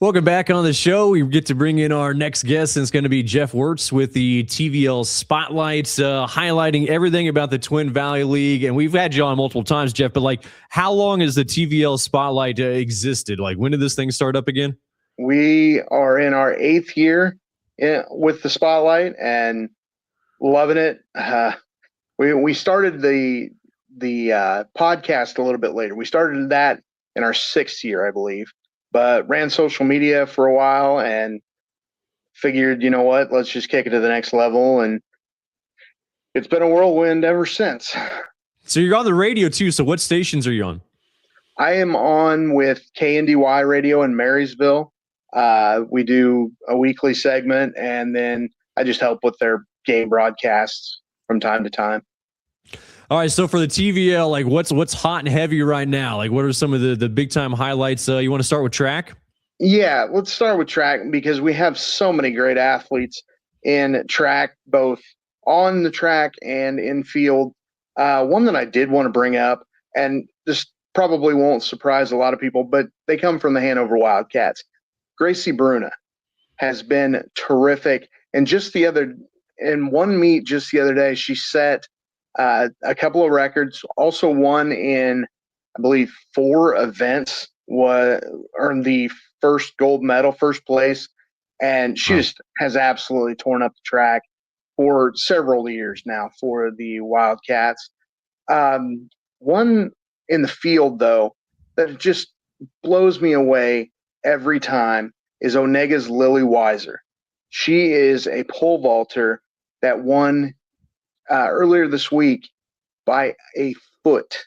Welcome back on the show. We get to bring in our next guest, and it's going to be Jeff Wurtz with the TVL Spotlights, highlighting everything about the Twin Valley League. And we've had you on multiple times, Jeff, but how long has the TVL Spotlight existed? When did this thing start up again? We are in our 8th year with the Spotlight and loving it. We started the podcast a little bit later. We started that in our 6th year, I believe, but ran social media for a while and figured, you know what, let's just kick it to the next level. And it's been a whirlwind ever since. So you're on the radio too. So what stations are you on? I am on with KNDY Radio in Marysville. We do a weekly segment, and then I just help with their game broadcasts from time to time. All right, so for the TVL, what's hot and heavy right now? What are some of the big time highlights? You want to start with track? Yeah, let's start with track because we have so many great athletes in track, both on the track and in field. One that I did want to bring up, and this probably won't surprise a lot of people, but they come from the Hanover Wildcats. Gracie Bruna has been terrific. And in one meet just the other day, she set a couple of records, also won in, I believe, 4 events, earned the first gold medal, first place. And she just has absolutely torn up the track for several years now for the Wildcats. One in the field, though, that just blows me away every time is Onega's Lily Weiser. She is a pole vaulter that won earlier this week by a foot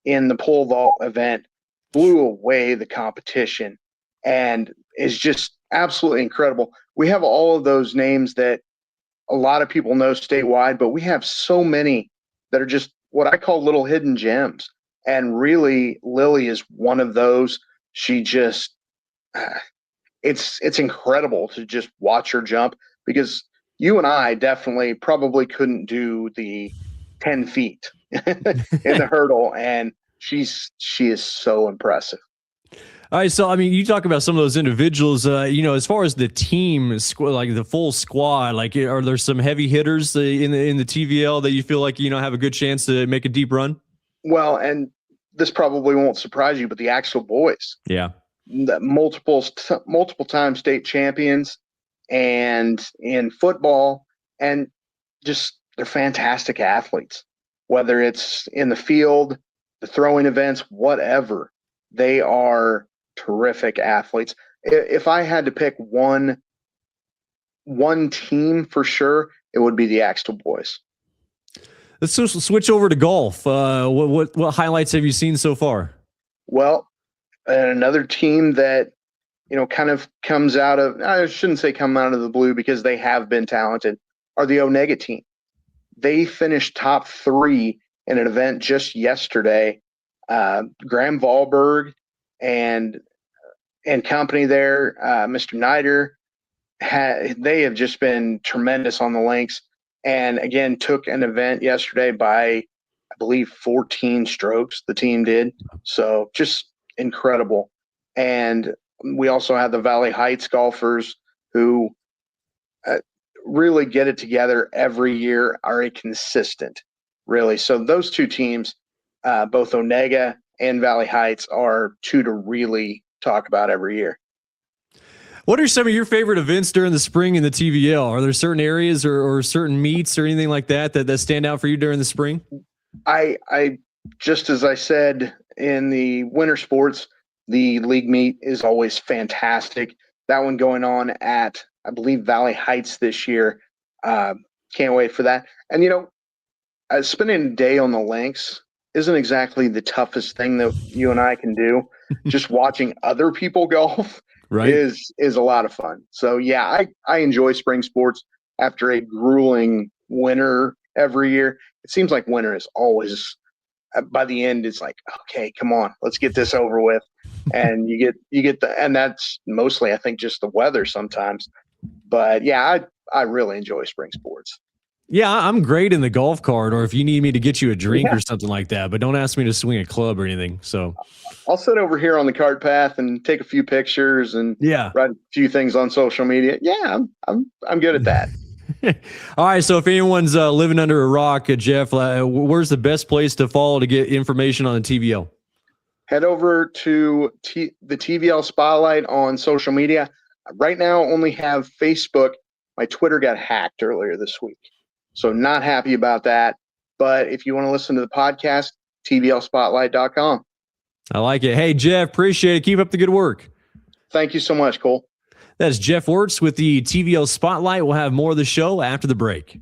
in the pole vault event, blew away the competition, and is just absolutely incredible. We have all of those names that a lot of people know statewide, but we have so many that are just what I call little hidden gems. And really, Lily is one of those. She just it's incredible to just watch her jump, because you and I definitely probably couldn't do the 10 feet in the hurdle, and she is so impressive. All right, so you talk about some of those individuals. As far as the team, the full squad, are there some heavy hitters in the TVL that you feel have a good chance to make a deep run? Well, and this probably won't surprise you, but the Axel boys, the multiple time state champions, and in football, and just they're fantastic athletes. Whether it's in the field, the throwing events, whatever, they are terrific athletes. If I had to pick one team for sure, it would be the Axtell boys. Let's switch over to golf. What highlights have you seen so far? Well, another team that kind of comes out of, I shouldn't say come out of the blue, because they have been talented, are the Onega team. They finished top 3 in an event just yesterday. Graham Wahlberg and company there, Mr. Nider, they have just been tremendous on the links. And again, took an event yesterday by, I believe, 14 strokes, the team did. So just incredible. And we also have the Valley Heights golfers who really get it together every year, are consistent, really. So those two teams, both Onega and Valley Heights, are two to really talk about every year. What are some of your favorite events during the spring in the TVL? Are there certain areas or certain meets or anything like that stand out for you during the spring? I just as I said in the winter sports, the league meet is always fantastic. That one going on at, I believe, Valley Heights this year. Can't wait for that. And, spending a day on the links isn't exactly the toughest thing that you and I can do. Just watching other people golf is a lot of fun. So, yeah, I enjoy spring sports after a grueling winter every year. It seems like winter is always, by the end, it's like, okay, come on, let's get this over with. And you get and that's mostly, I think, just the weather sometimes. But yeah, I really enjoy spring sports. Yeah, I'm great in the golf cart, or if you need me to get you a drink Yeah. or something like that, but don't ask me to swing a club or anything. So, I'll sit over here on the cart path and take a few pictures and yeah. write a few things on social media. Yeah, I'm good at that. All right. So, if anyone's living under a rock, Jeff, where's the best place to follow to get information on the TVL? Head over to the TVL Spotlight on social media. Right now, I only have Facebook. My Twitter got hacked earlier this week, so not happy about that. But if you want to listen to the podcast, tvlspotlight.com. I like it. Hey, Jeff, appreciate it. Keep up the good work. Thank you so much, Cole. That's Jeff Wurtz with the TVL Spotlight. We'll have more of the show after the break.